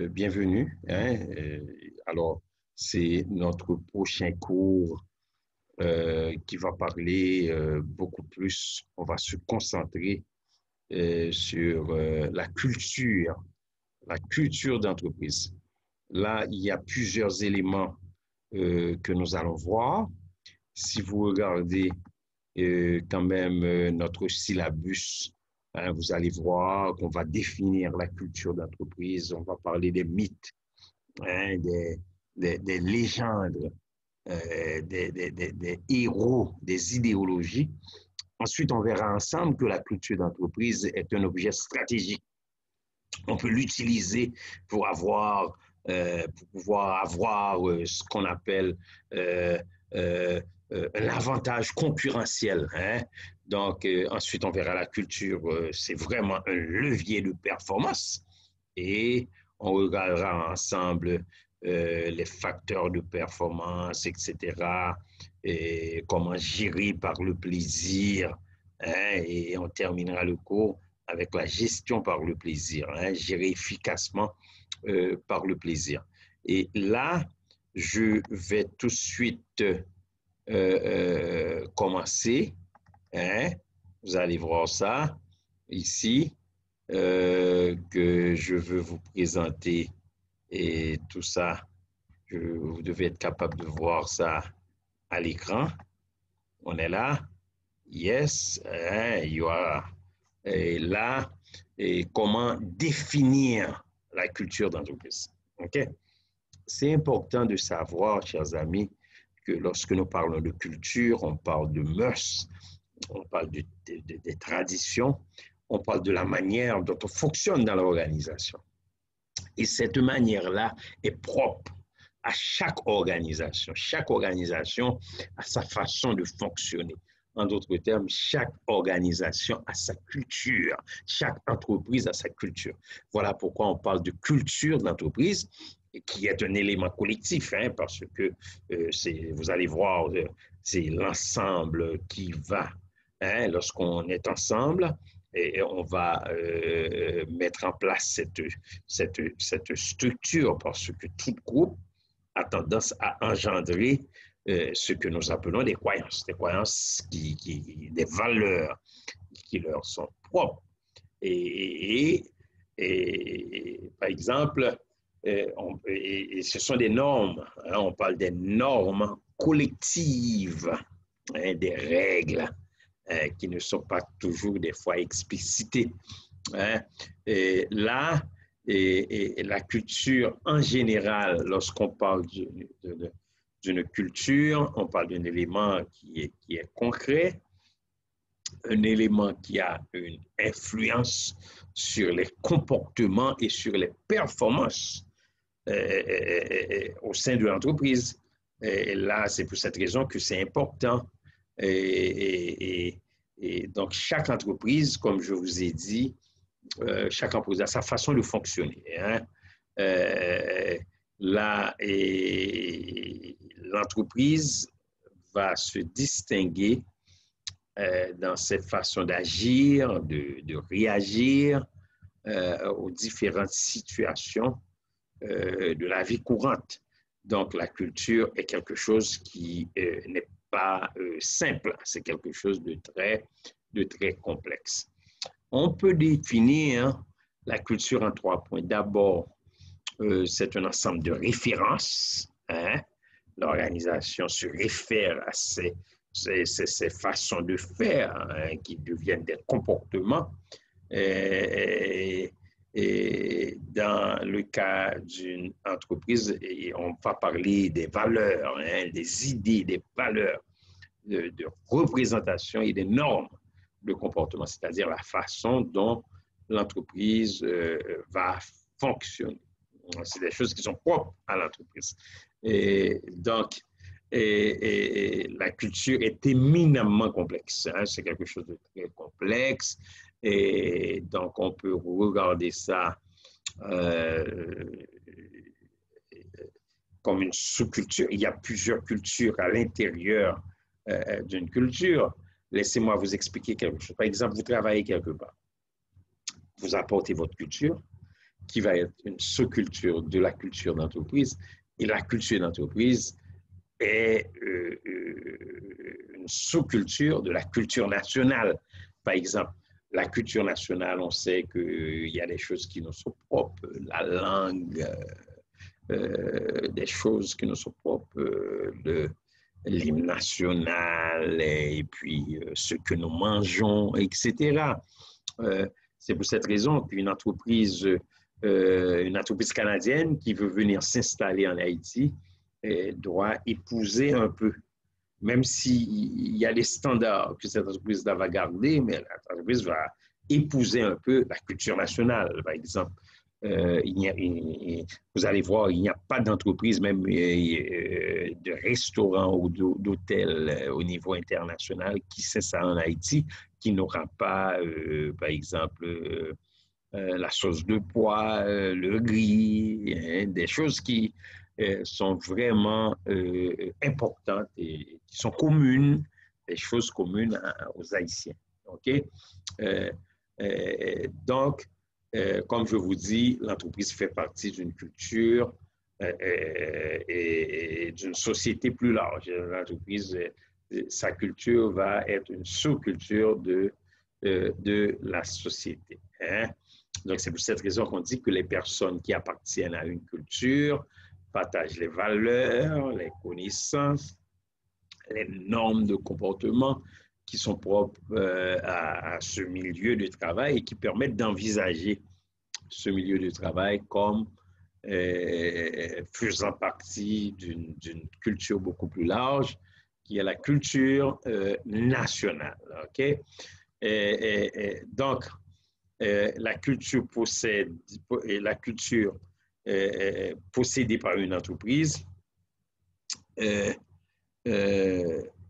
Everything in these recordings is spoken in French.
Bienvenue, hein. Alors, c'est notre prochain cours qui va parler beaucoup plus, on va se concentrer sur la culture d'entreprise. Là, il y a plusieurs éléments que nous allons voir. Si vous regardez quand même notre syllabus, hein, vous allez voir qu'on va définir la culture d'entreprise, on va parler des mythes, hein, des légendes, des héros, des idéologies. Ensuite, on verra ensemble que la culture d'entreprise est un objet stratégique. On peut l'utiliser pour pouvoir avoir ce qu'on appelle un avantage concurrentiel, hein. Donc, ensuite, on verra la culture, c'est vraiment un levier de performance. Et on regardera ensemble les facteurs de performance, etc., et comment gérer par le plaisir, hein, et on terminera le cours avec la gestion par le plaisir, hein, gérer efficacement par le plaisir. Et là, je vais tout de suite commencer, hein. Vous allez voir ça ici, que je veux vous présenter et tout ça. Vous devez être capable de voir ça à l'écran. On est là. Yes, hein, you are. Et là, et comment définir la culture d'entreprise. OK? C'est important de savoir, chers amis, que lorsque nous parlons de culture, on parle de mœurs, on parle des traditions, on parle de la manière dont on fonctionne dans l'organisation. Et cette manière-là est propre à chaque organisation. Chaque organisation a sa façon de fonctionner. En d'autres termes, chaque organisation a sa culture. Chaque entreprise a sa culture. Voilà pourquoi on parle de culture d'entreprise, qui est un élément collectif, hein, parce que vous allez voir, c'est l'ensemble qui va, hein, lorsqu'on est ensemble, et on va mettre en place cette structure, parce que tout groupe a tendance à engendrer ce que nous appelons des croyances des valeurs qui leur sont propres. Et par exemple, ce sont des normes, hein, on parle des normes collectives, hein, des règles qui ne sont pas toujours des fois explicitées, hein. Et là, la culture en général, lorsqu'on parle d'une culture, on parle d'un élément qui est concret, un élément qui a une influence sur les comportements et sur les performances au sein de l'entreprise. Et là, c'est pour cette raison que c'est important. Et donc, chaque entreprise, comme je vous ai dit, chaque entreprise a sa façon de fonctionner, hein. Là, l'entreprise va se distinguer dans cette façon d'agir, de réagir aux différentes situations de la vie courante. Donc, la culture est quelque chose qui n'est pas simple, c'est quelque chose de très complexe. On peut définir la culture en 3 points. D'abord, c'est un ensemble de références, hein. L'organisation se réfère à ces façons de faire, hein, qui deviennent des comportements. Et dans le cas d'une entreprise, on va parler des valeurs, hein, des idées, des valeurs de représentation et des normes de comportement, c'est-à-dire la façon dont l'entreprise va fonctionner. C'est des choses qui sont propres à l'entreprise. Et donc, la culture est éminemment complexe, hein, c'est quelque chose de très complexe. Et donc, on peut regarder ça comme une sous-culture. Il y a plusieurs cultures à l'intérieur d'une culture. Laissez-moi vous expliquer quelque chose. Par exemple, vous travaillez quelque part. Vous apportez votre culture qui va être une sous-culture de la culture d'entreprise. Et la culture d'entreprise est une sous-culture de la culture nationale. Par exemple, la culture nationale, on sait qu'il y a des choses qui nous sont propres, la langue, des choses qui nous sont propres, l'hymne national et puis ce que nous mangeons, etc. C'est pour cette raison qu'une entreprise canadienne qui veut venir s'installer en Haïti doit épouser un peu, même s'il y a des standards que cette entreprise va garder, mais l'entreprise va épouser un peu la culture nationale, par exemple. Vous allez voir, il n'y a pas d'entreprise, même de restaurant ou d'hôtel au niveau international qui s'installe en Haïti, qui n'aura pas, par exemple, la sauce de pois, le riz, hein, des choses qui sont vraiment importantes et qui sont communes, des choses communes aux Haïtiens. OK? Donc, comme je vous dis, l'entreprise fait partie d'une culture et d'une société plus large. L'entreprise, sa culture va être une sous-culture de la société. Hein? Donc, c'est pour cette raison qu'on dit que les personnes qui appartiennent à une culture partagent les valeurs, les connaissances, les normes de comportement qui sont propres à ce milieu de travail et qui permettent d'envisager ce milieu de travail comme faisant partie d'une culture beaucoup plus large, qui est la culture nationale. OK? Donc, la culture possédée par une entreprise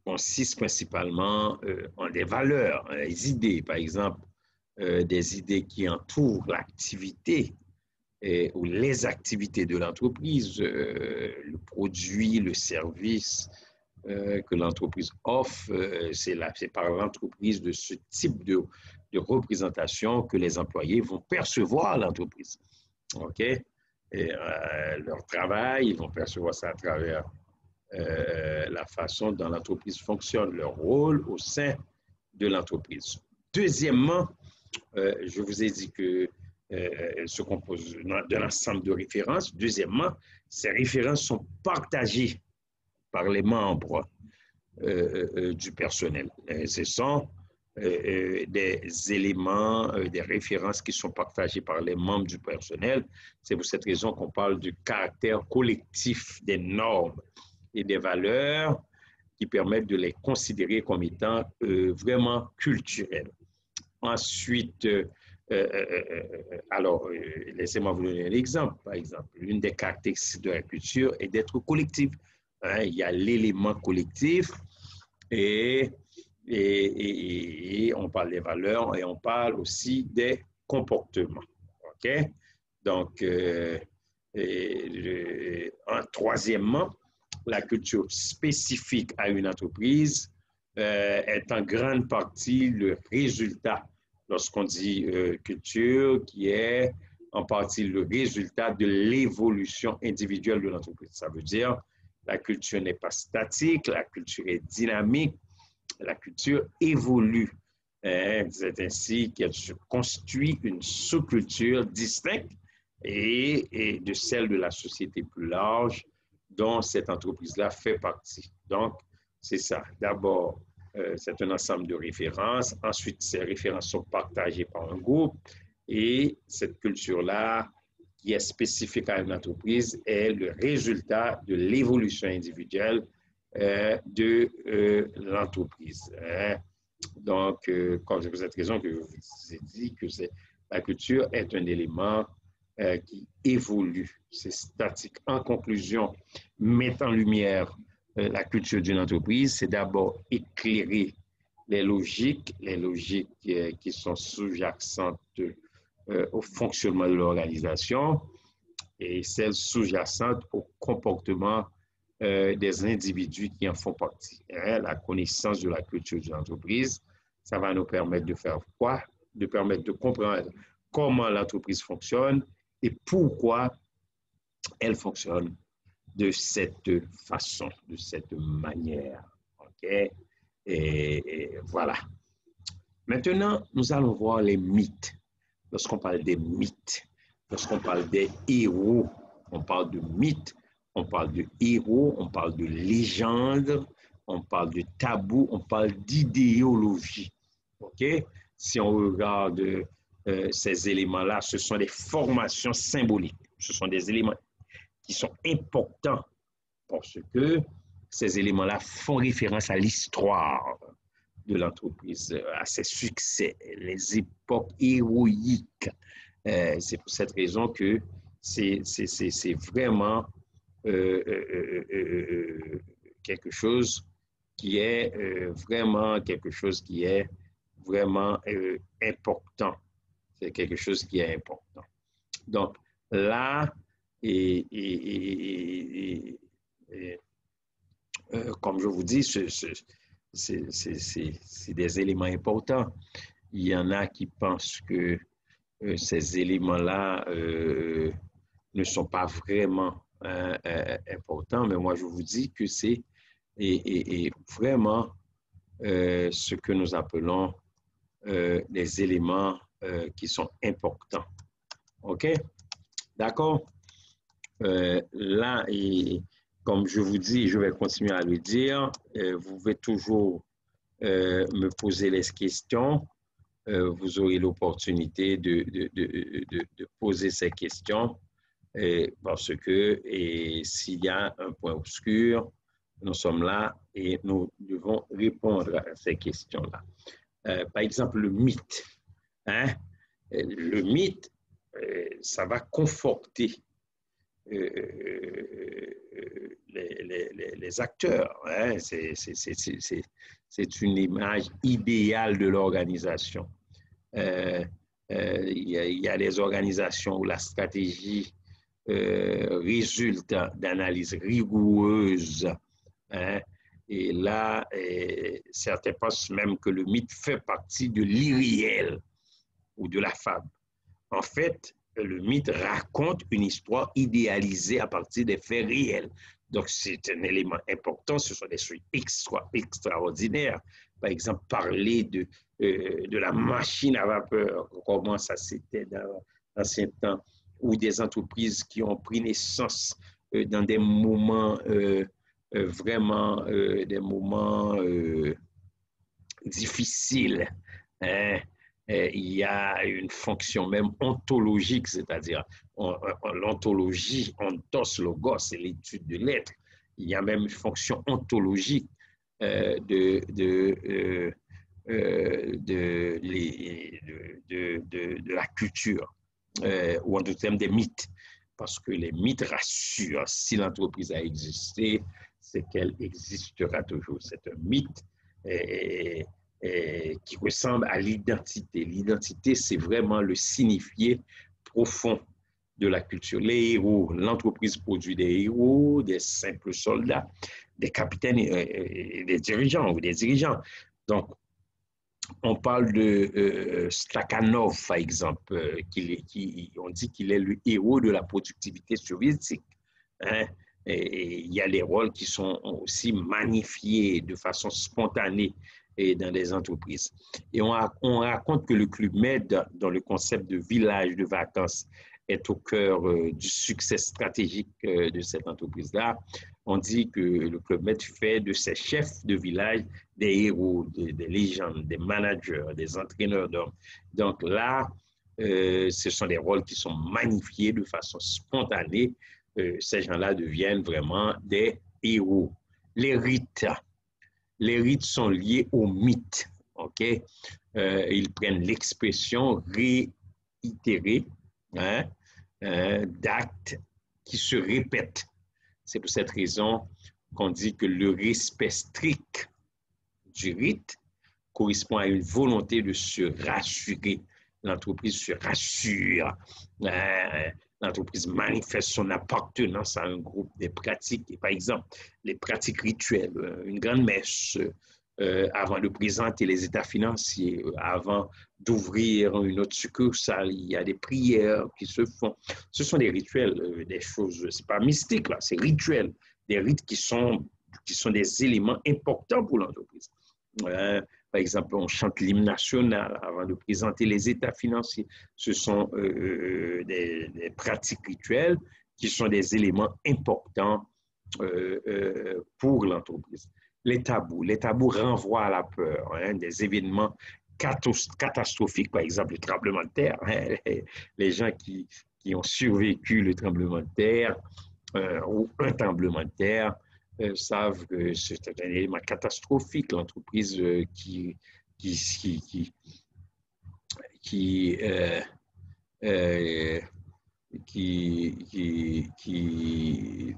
consiste principalement en des valeurs, des idées, par exemple, des idées qui entourent l'activité ou les activités de l'entreprise, le produit, le service que l'entreprise offre. C'est par l'entreprise de ce type de représentation que les employés vont percevoir l'entreprise. OK? Et, leur travail, ils vont percevoir ça à travers la façon dont l'entreprise fonctionne, leur rôle au sein de l'entreprise. Deuxièmement, je vous ai dit que elle se compose d'un ensemble de références. Deuxièmement, ces références sont partagées par les membres du personnel. Ce sont des éléments, des références qui sont partagées par les membres du personnel. C'est pour cette raison qu'on parle du caractère collectif des normes et des valeurs qui permettent de les considérer comme étant vraiment culturelles. Ensuite, alors, laissez-moi vous donner un exemple. Par exemple, l'une des caractéristiques de la culture est d'être collective. Hein, il y a l'élément collectif et on parle des valeurs et on parle aussi des comportements. OK? Donc, troisièmement, la culture spécifique à une entreprise est en grande partie le résultat, lorsqu'on dit culture, qui est en partie le résultat de l'évolution individuelle de l'entreprise. Ça veut dire la culture n'est pas statique, la culture est dynamique, la culture évolue. C'est ainsi qu'elle se construit une sous-culture distincte et de celle de la société plus large dont cette entreprise-là fait partie. Donc, c'est ça. D'abord, c'est un ensemble de références. Ensuite, ces références sont partagées par un groupe et cette culture-là, qui est spécifique à une entreprise, est le résultat de l'évolution individuelle de l'entreprise. Donc, comme c'est pour cette raison que je vous ai dit que la culture est un élément qui évolue, c'est statique. En conclusion, mettre en lumière la culture d'une entreprise, c'est d'abord éclairer les logiques qui sont sous-jacentes au fonctionnement de l'organisation et celles sous-jacentes au comportement des individus qui en font partie. La connaissance de la culture d'une entreprise, ça va nous permettre de faire quoi? De permettre de comprendre comment l'entreprise fonctionne et pourquoi elle fonctionne de cette façon, de cette manière. OK? Et voilà. Maintenant, nous allons voir les mythes. Lorsqu'on parle des mythes, lorsqu'on parle des héros, on parle de mythes, on parle de héros, on parle de légendes, on parle de tabous, on parle d'idéologie. OK? Si on regarde ces éléments-là, ce sont des formations symboliques. Ce sont des éléments qui sont importants parce que ces éléments-là font référence à l'histoire de l'entreprise, à ses succès, les époques héroïques. C'est pour cette raison que c'est vraiment quelque chose qui est vraiment important. C'est quelque chose qui est important. Donc là, comme je vous dis, c'est des éléments importants. Il y en a qui pensent que ces éléments-là ne sont pas vraiment importants, mais moi je vous dis que c'est vraiment ce que nous appelons des éléments qui sont importants. OK? D'accord? Là, comme je vous dis, je vais continuer à le dire, vous pouvez toujours me poser les questions. Vous aurez l'opportunité de poser ces questions parce que s'il y a un point obscur, nous sommes là et nous devons répondre à ces questions-là. Par exemple, le mythe. Hein? Le mythe, ça va conforter les acteurs. Hein? C'est une image idéale de l'organisation. Il y a des organisations où la stratégie résulte d'analyses rigoureuses. Hein? Et là, certains pensent même que le mythe fait partie de l'irréel ou de la fable. En fait, le mythe raconte une histoire idéalisée à partir des faits réels. Donc, c'est un élément important. Ce sont des choses extraordinaires. Par exemple, parler de la machine à vapeur, comment ça c'était dans l'ancien temps, ou des entreprises qui ont pris naissance dans des moments vraiment des moments difficiles. Hein? Il y a une fonction même ontologique, c'est-à-dire l'ontologie, ontos, logos, c'est l'étude de l'être. Il y a même une fonction ontologique de la culture, ou en d'autres termes des mythes. Parce que les mythes rassurent. Si l'entreprise a existé, c'est qu'elle existera toujours. C'est un mythe qui ressemble à l'identité. L'identité, c'est vraiment le signifié profond de la culture. Les héros, l'entreprise produit des héros, des simples soldats, des capitaines et des dirigeants ou des dirigeants. Donc, on parle de Stakhanov, par exemple, on dit qu'il est le héros de la productivité soviétique. Hein? Et il y a les rôles qui sont aussi magnifiés de façon spontanée dans des entreprises. Et on raconte que le Club Med, dans le concept de village de vacances, est au cœur du succès stratégique de cette entreprise-là. On dit que le Club Med fait de ses chefs de village des héros, des légendes, des managers, des entraîneurs d'hommes. Donc là, ce sont des rôles qui sont magnifiés de façon spontanée. Ces gens-là deviennent vraiment des héros. Les rites sont liés au mythe. Okay? Ils prennent l'expression réitérée d'actes qui se répètent. C'est pour cette raison qu'on dit que le respect strict du rite correspond à une volonté de se rassurer. L'entreprise se rassure. L'entreprise manifeste son appartenance à un groupe. Des pratiques, par exemple, les pratiques rituelles, une grande messe, avant de présenter les états financiers, avant d'ouvrir une autre succursale, il y a des prières qui se font. Ce sont des rituels, des choses, c'est pas mystique là, c'est rituel, des rites qui sont des éléments importants pour l'entreprise. Par exemple, on chante l'hymne national avant de présenter les états financiers. Ce sont des pratiques rituelles qui sont des éléments importants pour l'entreprise. Les tabous renvoient à la peur, des événements catastrophiques, par exemple le tremblement de terre. Les gens qui ont survécu le tremblement de terre ou un tremblement de terre savent que c'est un élément catastrophique. L'entreprise qui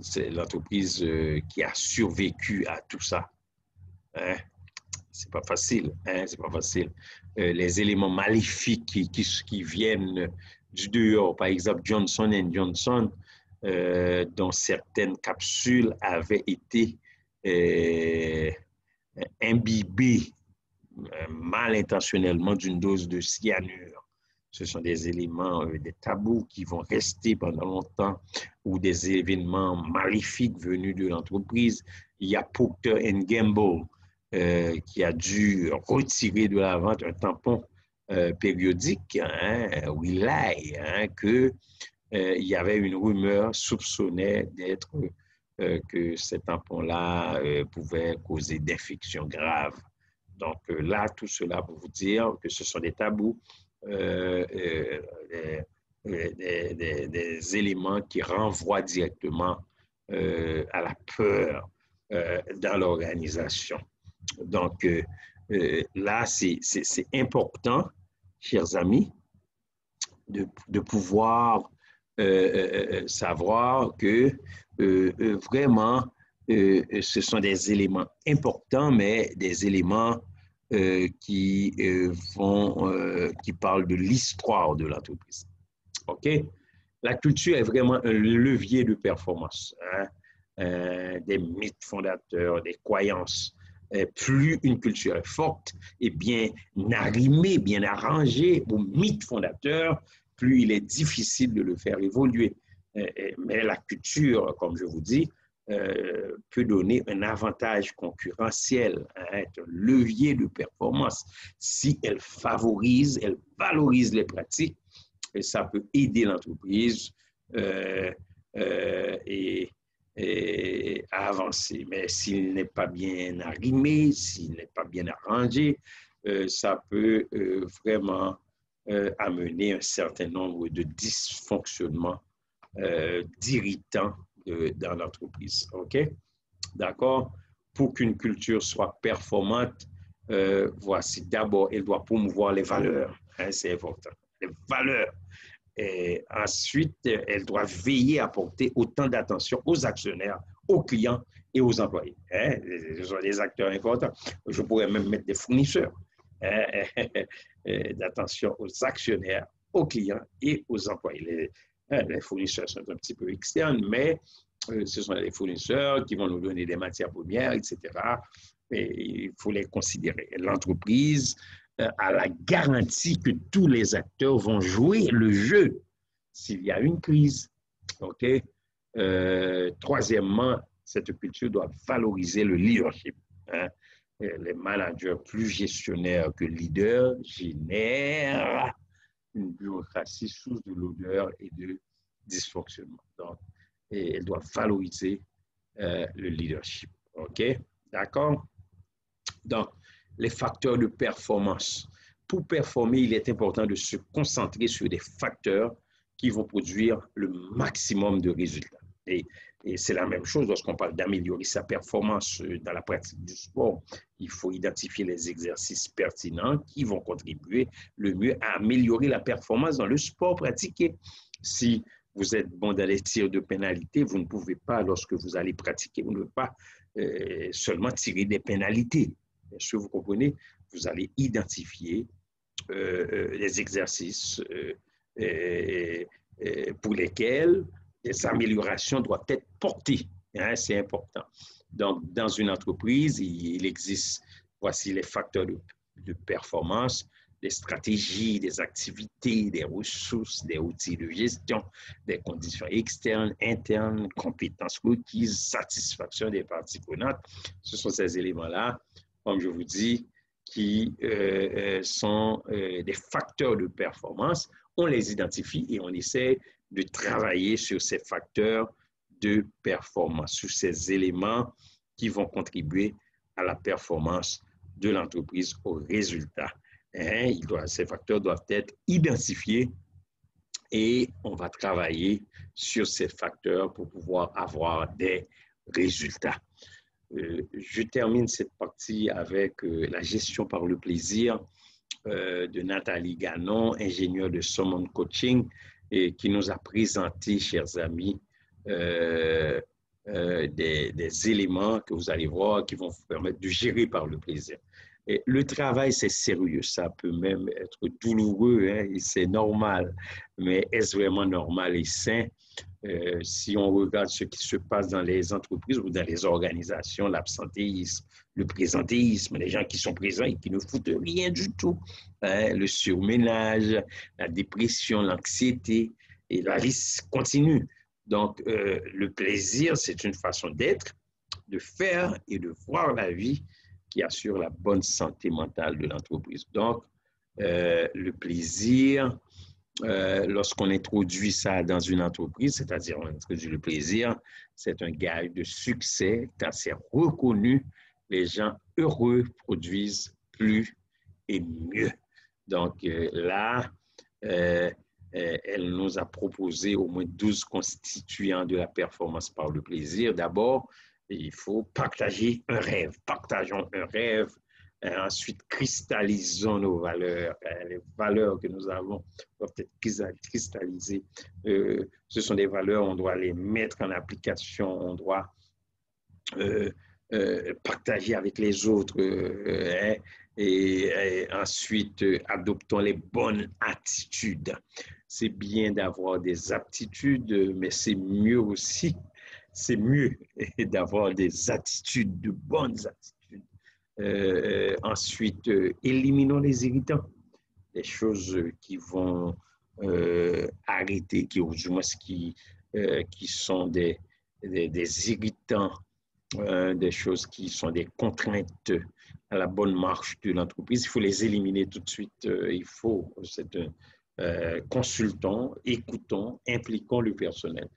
c'est l'entreprise qui a survécu à tout ça. Hein? C'est pas facile, hein? C'est pas facile. Les éléments maléfiques qui viennent du dehors, par exemple Johnson Johnson, dont certaines capsules avaient été imbibées mal intentionnellement d'une dose de cyanure. Ce sont des éléments, des tabous qui vont rester pendant longtemps ou des événements maléfiques venus de l'entreprise. Il y a Procter & Gamble qui a dû retirer de la vente un tampon périodique, Wiley, que il y avait une rumeur soupçonnée d'être que ces tampons-là pouvaient causer d'infections graves. Donc là, tout cela pour vous dire que ce sont des tabous, des éléments qui renvoient directement à la peur dans l'organisation. Donc là, c'est important, chers amis, de pouvoir savoir que vraiment, ce sont des éléments importants, mais des éléments qui parlent de l'histoire de l'entreprise. OK? La culture est vraiment un levier de performance, des mythes fondateurs, des croyances. Plus une culture est forte et bien arrimée, bien arrangée aux mythes fondateurs, plus il est difficile de le faire évoluer. Mais la culture, comme je vous dis, peut donner un avantage concurrentiel, un levier de performance. Si elle favorise, elle valorise les pratiques, et ça peut aider l'entreprise à avancer. Mais s'il n'est pas bien arrimé, s'il n'est pas bien arrangé, ça peut vraiment amener un certain nombre de dysfonctionnements d'irritants dans l'entreprise. OK? D'accord? Pour qu'une culture soit performante, voici, d'abord, elle doit promouvoir les valeurs. C'est important. Les valeurs. Et ensuite, elle doit veiller à porter autant d'attention aux actionnaires, aux clients et aux employés. Ce sont des acteurs importants. Je pourrais même mettre des fournisseurs. D'attention aux actionnaires, aux clients et aux employés. Les fournisseurs sont un petit peu externes, mais ce sont les fournisseurs qui vont nous donner des matières premières, etc. Et il faut les considérer. L'entreprise a la garantie que tous les acteurs vont jouer le jeu s'il y a une crise. OK? Troisièmement, cette culture doit valoriser le leadership. Les managers plus gestionnaires que leaders génèrent une bureaucratie source de l'odeur et de dysfonctionnement. Donc, elle doit valoriser le leadership. OK? D'accord? Donc, les facteurs de performance. Pour performer, il est important de se concentrer sur des facteurs qui vont produire le maximum de résultats. Et c'est la même chose lorsqu'on parle d'améliorer sa performance dans la pratique du sport. Il faut identifier les exercices pertinents qui vont contribuer le mieux à améliorer la performance dans le sport pratiqué. Si vous êtes bon dans les tirs de pénalité, vous ne pouvez pas, lorsque vous allez pratiquer, vous ne pouvez pas seulement tirer des pénalités. Bien sûr, vous comprenez, vous allez identifier les exercices pour lesquels des améliorations doivent être portées. C'est important. Donc, dans une entreprise, il existe Voici les facteurs de performance, des stratégies, des activités, des ressources, des outils de gestion, des conditions externes, internes, compétences requises, satisfaction des parties prenantes. Ce sont ces éléments-là, comme je vous dis, qui sont des facteurs de performance. On les identifie et on essaie de travailler sur ces facteurs de performance, sur ces éléments qui vont contribuer à la performance de l'entreprise, au résultat. Ces facteurs doivent être identifiés et on va travailler sur ces facteurs pour pouvoir avoir des résultats. Je termine cette partie avec la gestion par le plaisir de Nathalie Ganon, ingénieure de Summon Coaching, et qui nous a présenté, chers amis, des éléments que vous allez voir qui vont vous permettre de gérer par le plaisir. Et le travail, c'est sérieux, ça peut même être douloureux, hein, et c'est normal, mais est-ce vraiment normal et sain? Si on regarde ce qui se passe dans les entreprises ou dans les organisations, l'absentéisme, le présentéisme, les gens qui sont présents et qui ne foutent rien du tout, hein, le surménage, la dépression, l'anxiété, et la liste continue. Donc, le plaisir, c'est une façon d'être, de faire et de voir la vie qui assure la bonne santé mentale de l'entreprise. Donc, le plaisir, lorsqu'on introduit ça dans une entreprise, c'est-à-dire on introduit le plaisir, c'est un gage de succès, car c'est reconnu, les gens heureux produisent plus et mieux. Donc là, elle nous a proposé au moins 12 constituants de la performance par le plaisir. D'abord, il faut partager un rêve. Partageons un rêve. Ensuite, cristallisons nos valeurs. Les valeurs que nous avons doivent être cristallisées. Ce sont des valeurs, on doit les mettre en application, on doit partager avec les autres. Et ensuite, adoptons les bonnes attitudes. C'est bien d'avoir des aptitudes, mais c'est mieux aussi, c'est mieux d'avoir des attitudes, de bonnes attitudes. Ensuite, éliminons les irritants, les choses qui vont arrêter, qui, ou du moins qui sont des irritants, des choses qui sont des contraintes à la bonne marche de l'entreprise. Il faut les éliminer tout de suite. Il faut, consultons, écoutons, impliquons le personnel.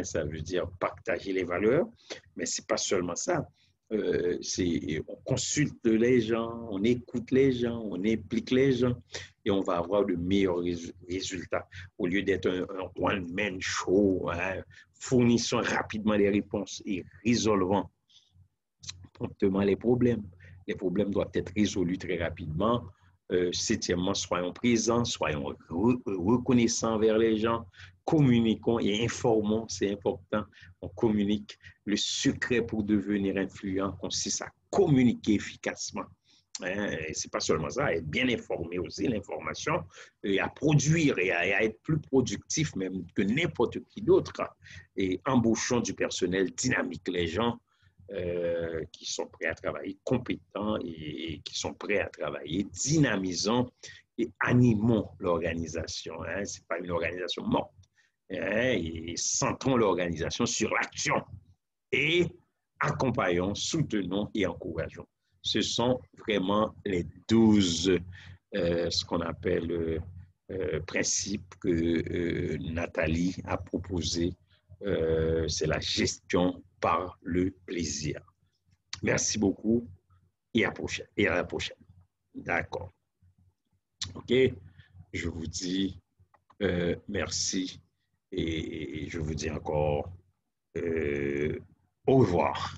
Ça veut dire partager les valeurs, mais ce n'est pas seulement ça. On consulte les gens, on écoute les gens, on implique les gens et on va avoir de meilleurs résultats. Au lieu d'être un one-man show, hein, fournissons rapidement les réponses et résolvons promptement les problèmes. Les problèmes doivent être résolus très rapidement. Septièmement, soyons présents, soyons reconnaissants vers les gens, communiquons et informons, c'est important, on communique. Le secret pour devenir influent consiste à communiquer efficacement. C'est pas seulement ça, être bien informé aussi, l'information, et à produire et à être plus productif même que n'importe qui d'autre. Et embauchons du personnel dynamique, les gens qui sont prêts à travailler, compétents et qui sont prêts à travailler, dynamisons et animons l'organisation. Ce n'est pas une organisation morte. Et centrons l'organisation sur l'action et accompagnons, soutenons et encourageons. Ce sont vraiment les 12, ce qu'on appelle principes que Nathalie a proposés. C'est la gestion par le plaisir. Merci beaucoup et à la prochaine. D'accord. OK. Je vous dis merci et je vous dis encore au revoir.